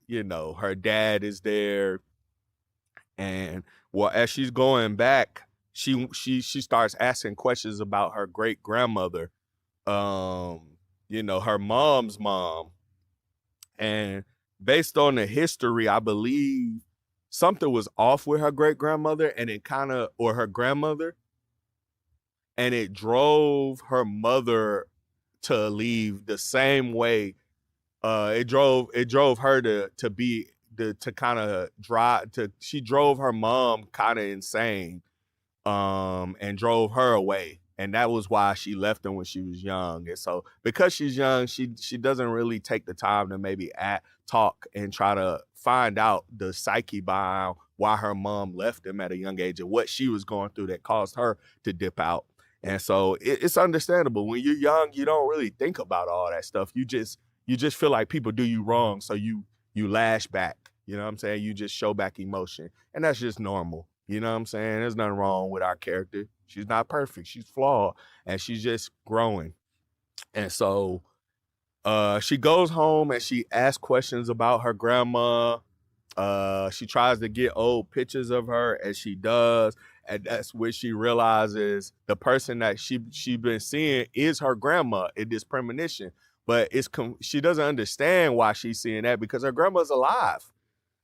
and her dad is there. And well, as she's going back, she starts asking questions about her great grandmother, um, her mom's mom. And based on the history, I believe something was off with her great grandmother and it or her grandmother, and it drove her mother to leave the same way. It drove her to kind of she drove her mom kind of insane, and drove her away. And that was why she left them when she was young. And so because she's young, she doesn't really take the time to maybe talk and try to find out the psyche behind why her mom left them at a young age and what she was going through that caused her to dip out. And so it's understandable. When you're young, you don't really think about all that stuff. You just feel like people do you wrong, so you lash back. You know what I'm saying? You just show back emotion, and that's just normal. You know what I'm saying? There's nothing wrong with our character. She's not perfect. She's flawed, and she's just growing. And so she goes home and she asks questions about her grandma. She tries to get old pictures of her, and she does. And that's when she realizes the person that she been seeing is her grandma in this premonition. But she doesn't understand why she's seeing that because her grandma's alive.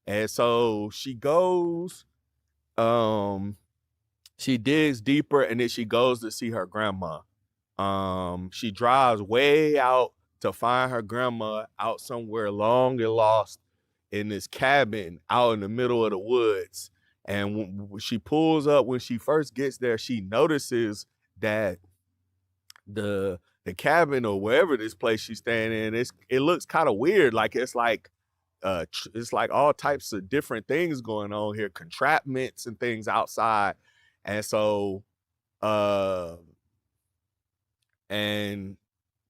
And so she goes, she digs deeper, and then she goes to see her grandma. She drives way out to find her grandma out somewhere long and lost in this cabin out in the middle of the woods. And when she pulls up, when she first gets there, she notices that the cabin or wherever this place she's staying in, it looks kind of weird. Like it's like all types of different things going on here, contraptions and things outside. And so and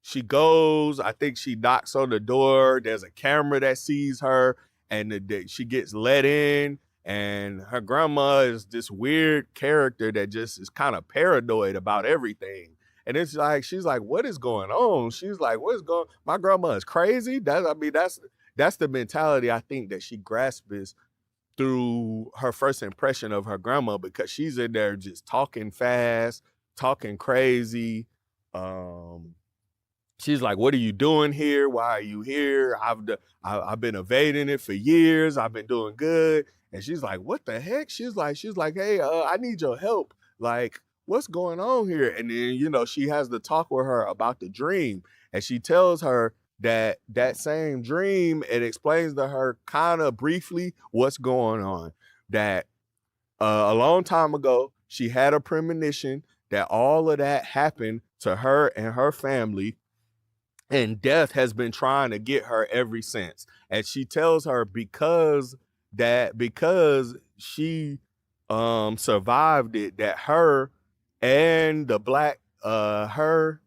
she goes, I think she knocks on the door. There's a camera that sees her, and she gets let in. And her grandma is this weird character that just is kind of paranoid about everything. And it's like, she's like, what is going on? She's like, my grandma is crazy? That's the mentality I think that she grasps through her first impression of her grandma, because she's in there just talking fast, talking crazy. She's like, what are you doing here? Why are you here? I've been evading it for years. I've been doing good. And she's like, what the heck? She's like, hey, I need your help. Like, what's going on here? And then, she has the talk with her about the dream. And she tells her that same dream, it explains to her kind of briefly what's going on. That a long time ago, she had a premonition that all of that happened to her and her family, and death has been trying to get her ever since. And she tells her because she survived it, that her and the black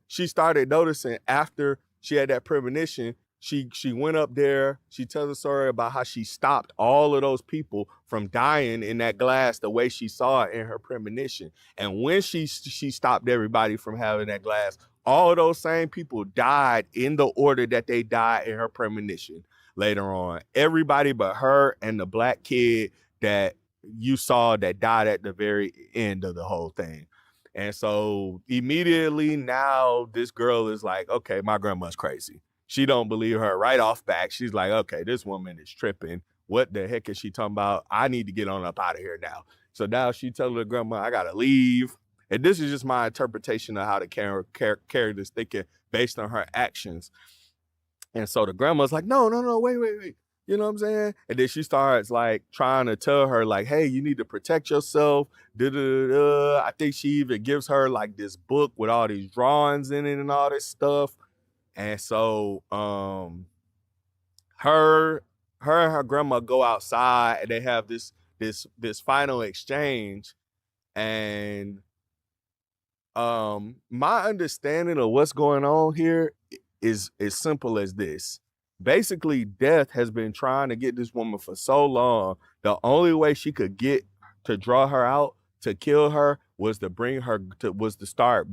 she started noticing after she had that premonition. She went up there. She tells a story about how she stopped all of those people from dying in that glass the way she saw it in her premonition. And when she stopped everybody from having that glass, all of those same people died in the order that they died in her premonition later on. Everybody but her and the black kid that you saw that died at the very end of the whole thing. And so immediately now this girl is like, okay, my grandma's crazy. She don't believe her right off back. She's like, okay, this woman is tripping. What the heck is she talking about? I need to get on up out of here now. So now she telling her grandma, I gotta leave. And this is just my interpretation of how the character's thinking based on her actions. And so the grandma's like, no, wait. You know what I'm saying? And then she starts like trying to tell her like, hey, you need to protect yourself. I think she even gives her like this book with all these drawings in it and all this stuff. And so her and her grandma go outside and they have this final exchange. And my understanding of what's going on here is as simple as this. Basically, death has been trying to get this woman for so long. The only way she could get to draw her out, to kill her, was to start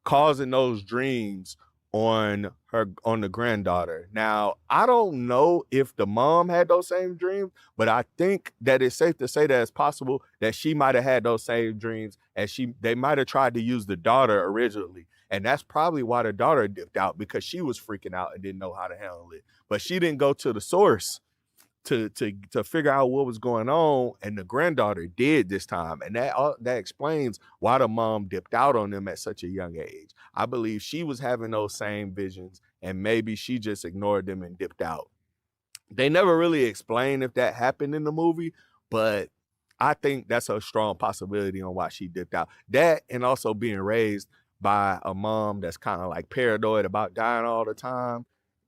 causing those dreams on the granddaughter. Now, I don't know if the mom had those same dreams, but I think that it's safe to say that it's possible that she might have had those same dreams, and they might have tried to use the daughter originally. And that's probably why the daughter dipped out, because she was freaking out and didn't know how to handle it. But she didn't go to the source to figure out what was going on, and the granddaughter did this time, and that explains why the mom dipped out on them at such a young age. I believe she was having those same visions, and maybe she just ignored them and dipped out. They never really explain if that happened in the movie, but I think that's a strong possibility on why she dipped out. That, and also being raised by a mom that's kind of like paranoid about dying all the time,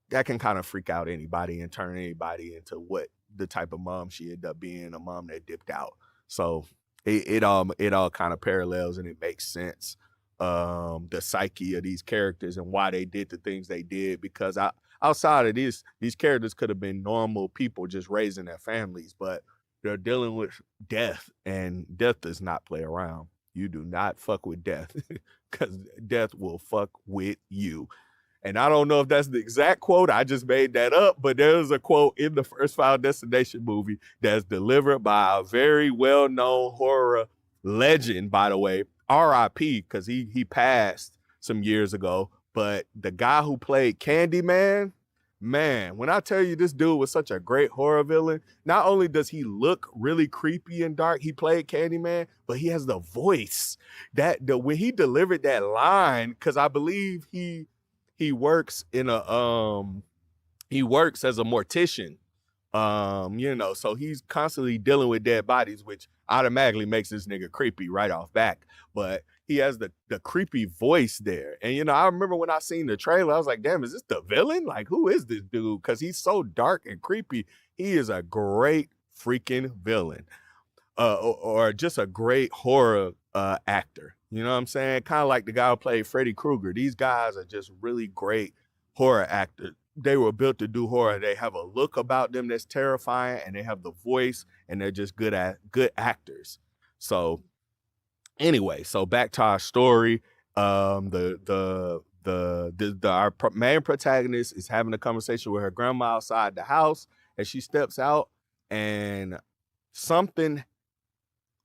that can kind of freak out anybody and turn anybody into what the type of mom she ended up being, a mom that dipped out. So it all kind of parallels, and it makes sense. The psyche of these characters and why they did the things they did, because outside of these characters could have been normal people just raising their families, but they're dealing with death, and death does not play around. You do not fuck with death, because death will fuck with you. And I don't know if that's the exact quote, I just made that up, but there's a quote in the first Final Destination movie that's delivered by a very well-known horror legend, by the way, R.I.P., because he passed some years ago. But the guy who played Candyman, man, when I tell you this dude was such a great horror villain, not only does he look really creepy and dark, he played Candyman, but he has the voice. When he delivered that line, because I believe he works in he works as a mortician. So he's constantly dealing with dead bodies, which automatically makes this nigga creepy right off back. But he has the creepy voice there. And, I remember when I seen the trailer, I was like, damn, is this the villain? Like, who is this dude? Because he's so dark and creepy. He is a great freaking villain. Or just a great horror actor. You know what I'm saying? Kind of like the guy who played Freddy Krueger. These guys are just really great horror actors. They were built to do horror. They have a look about them that's terrifying, and they have the voice, and they're just good actors. So anyway, so back to our story. Our main protagonist is having a conversation with her grandma outside the house, and she steps out, and something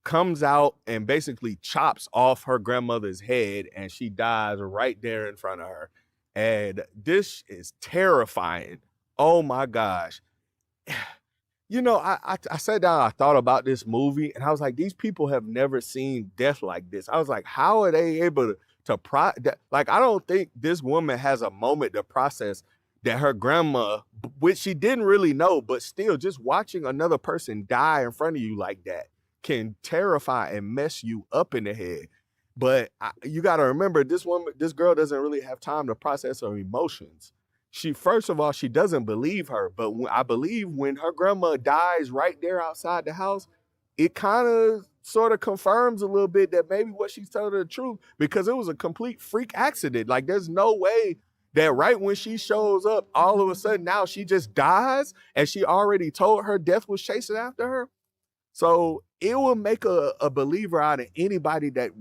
comes out and basically chops off her grandmother's head, and she dies right there in front of her. And this is terrifying. Oh my gosh. I sat down, I thought about this movie, and I was like, these people have never seen death like this. I was like, how are they able to like, I don't think this woman has a moment to process that her grandma, which she didn't really know, but still just watching another person die in front of you like that can terrify and mess you up in the head. But you got to remember, this girl doesn't really have time to process her emotions. First of all, she doesn't believe her, but I believe when her grandma dies right there outside the house, it kind of sort of confirms a little bit that maybe what she's telling her the truth, because it was a complete freak accident. Like, there's no way that right when she shows up, all of a sudden now she just dies, and she already told her death was chasing after her. So it will make a believer out of anybody that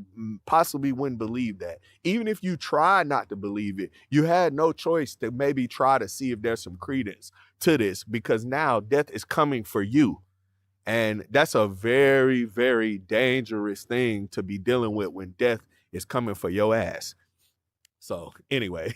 possibly wouldn't believe that. Even if you try not to believe it, you had no choice to maybe try to see if there's some credence to this, because now death is coming for you. And that's a very, very dangerous thing to be dealing with when death is coming for your ass. So anyway,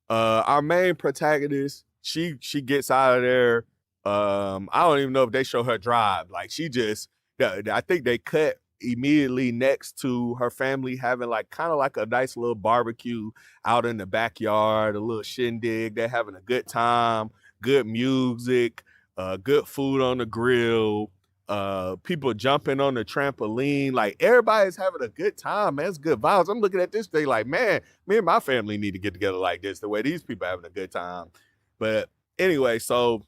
our main protagonist, she gets out of there. I don't even know if they show her drive. Like, I think they cut immediately next to her family having like kind of like a nice little barbecue out in the backyard, a little shindig. They're having a good time, good music, good food on the grill, people jumping on the trampoline. Like, everybody's having a good time, man. It's good vibes. I'm looking at this thing like, man, me and my family need to get together like this, the way these people are having a good time. But anyway, so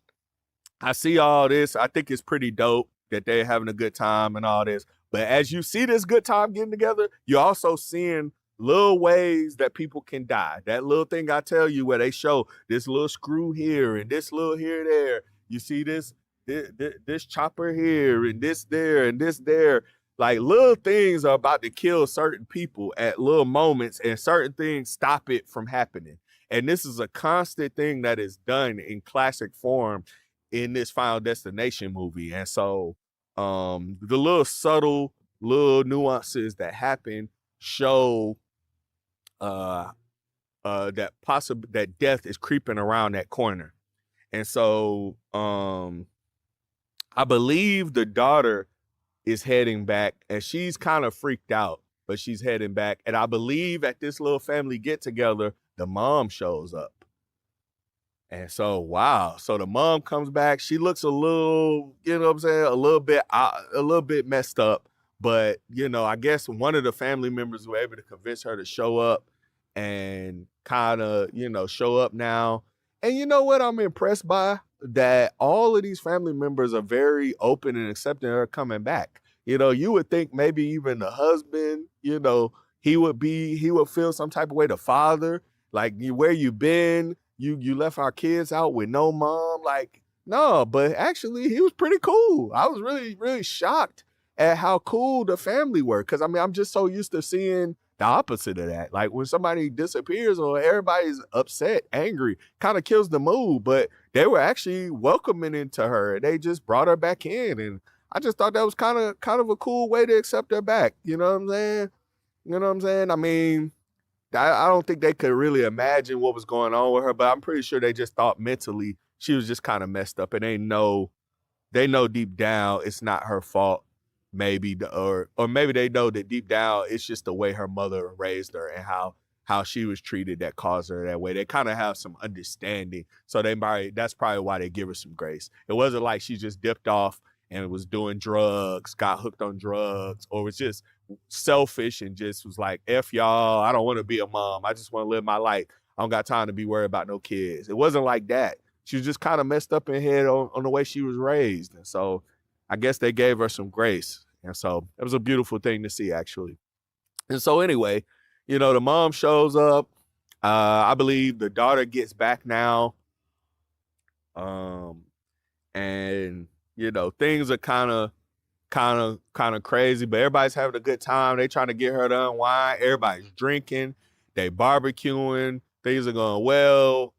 I see all this. I think it's pretty dope that they're having a good time and all this. But as you see this good time getting together, you're also seeing little ways that people can die. That little thing I tell you where they show this little screw here and this little here there. You see this chopper here and this there and this there. Like little things are about to kill certain people at little moments, and certain things stop it from happening. And this is a constant thing that is done in classic form in this Final Destination movie. And so the little subtle little nuances that happen show uh that death is creeping around that corner. And so I believe the daughter is heading back, and she's kind of freaked out, but she's heading back. And I believe at this little family get together, the mom shows up. And so, wow. So the mom comes back. She looks a little, you know what I'm saying, a little bit messed up. But, you know, I guess one of the family members were able to convince her to show up and kind of, you know, show up now. And you know what I'm impressed by? That all of these family members are very open and accepting her coming back. You know, you would think maybe even the husband, you know, he would feel some type of way, the father, like, where you been? You left our kids out with no mom. Like, no, but actually he was pretty cool. I was really, really shocked at how cool the family were. Cause I mean, I'm just so used to seeing the opposite of that. Like when somebody disappears or everybody's upset, angry, kind of kills the mood. But they were actually welcoming into her. They just brought her back in. And I just thought that was kind of a cool way to accept her back. You know what I'm saying? You know what I'm saying? I mean, I don't think they could really imagine what was going on with her, but I'm pretty sure they just thought mentally she was just kind of messed up, and they know deep down it's not her fault, maybe, or maybe they know that deep down it's just the way her mother raised her and how she was treated that caused her that way. They kind of have some understanding, so that's probably why they give her some grace. It wasn't like she just dipped off and was doing drugs, got hooked on drugs, or was just selfish and just was like, F y'all, I don't want to be a mom. I just want to live my life. I don't got time to be worried about no kids. It wasn't like that. She was just kind of messed up in head on the way she was raised. And so I guess they gave her some grace. And so it was a beautiful thing to see, actually. And so anyway, you know, the mom shows up. I believe the daughter gets back now. And, you know, things are kind of crazy, but everybody's having a good time. They trying to get her to unwind. Everybody's drinking, they barbecuing, things are going well.